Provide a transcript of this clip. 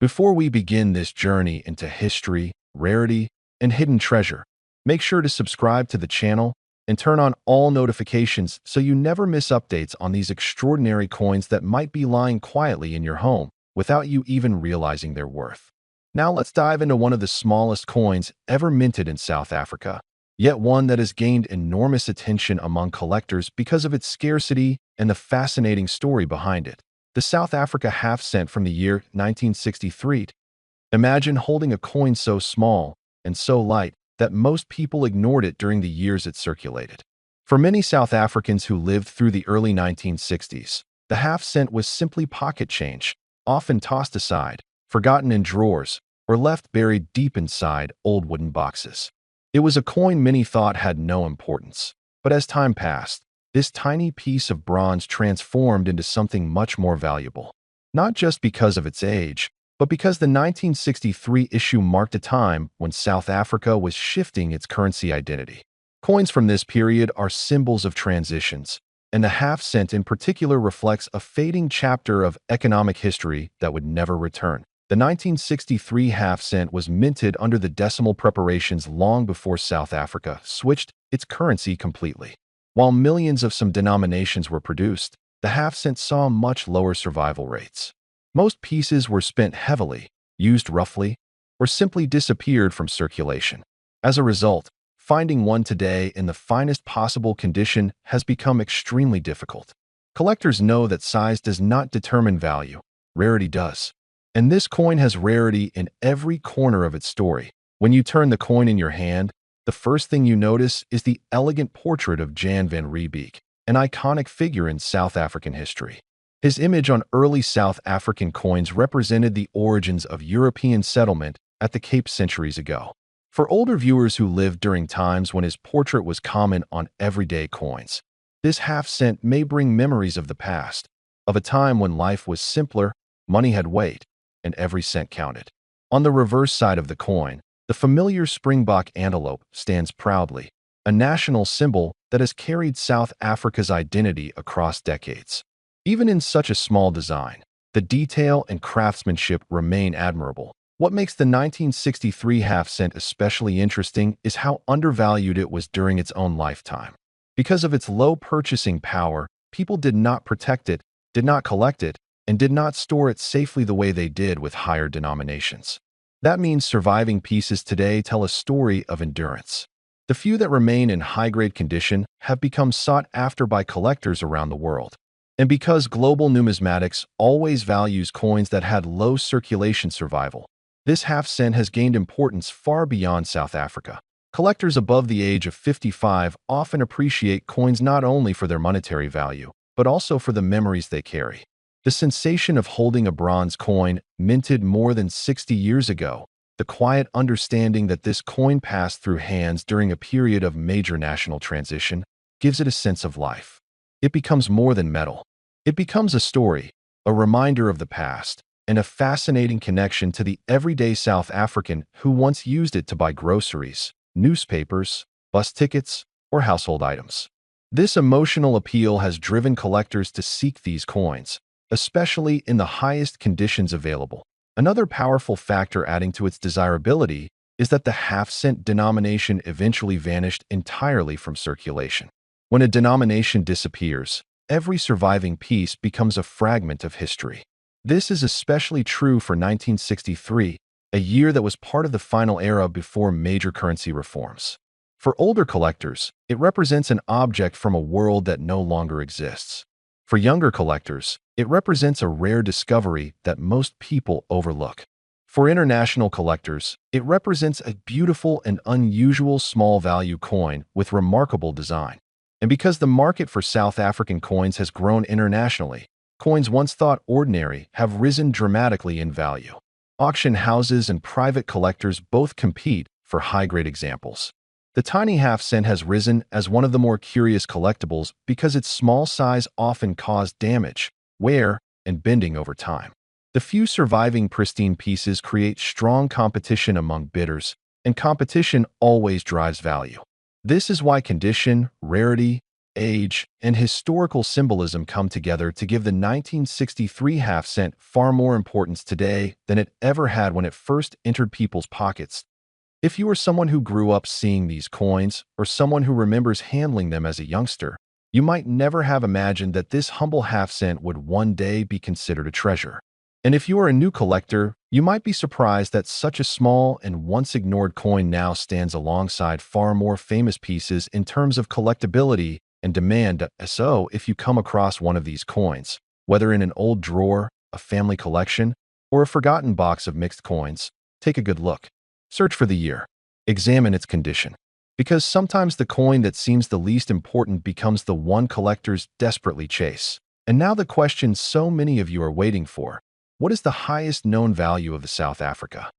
Before we begin this journey into history, rarity, and hidden treasure, make sure to subscribe to the channel and turn on all notifications so you never miss updates on these extraordinary coins that might be lying quietly in your home without you even realizing their worth. Now let's dive into one of the smallest coins ever minted in South Africa, yet one that has gained enormous attention among collectors because of its scarcity and the fascinating story behind it. The South Africa half cent from the year 1963. Imagine holding a coin so small and so light that most people ignored it during the years it circulated. For many South Africans who lived through the early 1960s, the half cent was simply pocket change, often tossed aside, forgotten in drawers, or left buried deep inside old wooden boxes. It was a coin many thought had no importance, but as time passed, this tiny piece of bronze transformed into something much more valuable. Not just because of its age, but because the 1963 issue marked a time when South Africa was shifting its currency identity. Coins from this period are symbols of transitions, and the half cent in particular reflects a fading chapter of economic history that would never return. The 1963 half cent was minted under the decimal preparations long before South Africa switched its currency completely. While millions of some denominations were produced, the half cent saw much lower survival rates. Most pieces were spent heavily, used roughly, or simply disappeared from circulation. As a result, finding one today in the finest possible condition has become extremely difficult. Collectors know that size does not determine value, rarity does. And this coin has rarity in every corner of its story. When you turn the coin in your hand, the first thing you notice is the elegant portrait of Jan van Riebeeck, an iconic figure in South African history. His image on early South African coins represented the origins of European settlement at the Cape centuries ago. For older viewers who lived during times when his portrait was common on everyday coins, this half cent may bring memories of the past, of a time when life was simpler, money had weight, and every cent counted. On the reverse side of the coin, the familiar springbok antelope stands proudly, a national symbol that has carried South Africa's identity across decades. Even in such a small design, the detail and craftsmanship remain admirable. What makes the 1963 half cent especially interesting is how undervalued it was during its own lifetime. Because of its low purchasing power, people did not protect it, did not collect it, and did not store it safely the way they did with higher denominations. That means surviving pieces today tell a story of endurance. The few that remain in high-grade condition have become sought after by collectors around the world. And because global numismatics always values coins that had low circulation survival, this half cent has gained importance far beyond South Africa. Collectors above the age of 55 often appreciate coins not only for their monetary value, but also for the memories they carry. The sensation of holding a bronze coin minted more than 60 years ago, the quiet understanding that this coin passed through hands during a period of major national transition, gives it a sense of life. It becomes more than metal. It becomes a story, a reminder of the past, and a fascinating connection to the everyday South African who once used it to buy groceries, newspapers, bus tickets, or household items. This emotional appeal has driven collectors to seek these coins, especially in the highest conditions available. Another powerful factor adding to its desirability is that the half-cent denomination eventually vanished entirely from circulation. When a denomination disappears, every surviving piece becomes a fragment of history. This is especially true for 1963, a year that was part of the final era before major currency reforms. For older collectors, it represents an object from a world that no longer exists. For younger collectors, it represents a rare discovery that most people overlook. For international collectors, it represents a beautiful and unusual small-value coin with remarkable design. And because the market for South African coins has grown internationally, coins once thought ordinary have risen dramatically in value. Auction houses and private collectors both compete for high-grade examples. The tiny half cent has risen as one of the more curious collectibles because its small size often caused damage, wear, and bending over time. The few surviving pristine pieces create strong competition among bidders, and competition always drives value. This is why condition, rarity, age, and historical symbolism come together to give the 1963 half-cent far more importance today than it ever had when it first entered people's pockets. If you are someone who grew up seeing these coins, or someone who remembers handling them as a youngster, you might never have imagined that this humble half-cent would one day be considered a treasure. And if you are a new collector, you might be surprised that such a small and once ignored coin now stands alongside far more famous pieces in terms of collectability and demand. So, if you come across one of these coins, whether in an old drawer, a family collection, or a forgotten box of mixed coins, take a good look. Search for the year. Examine its condition. Because sometimes the coin that seems the least important becomes the one collectors desperately chase. And now the question so many of you are waiting for. What is the highest known value of the South Africa?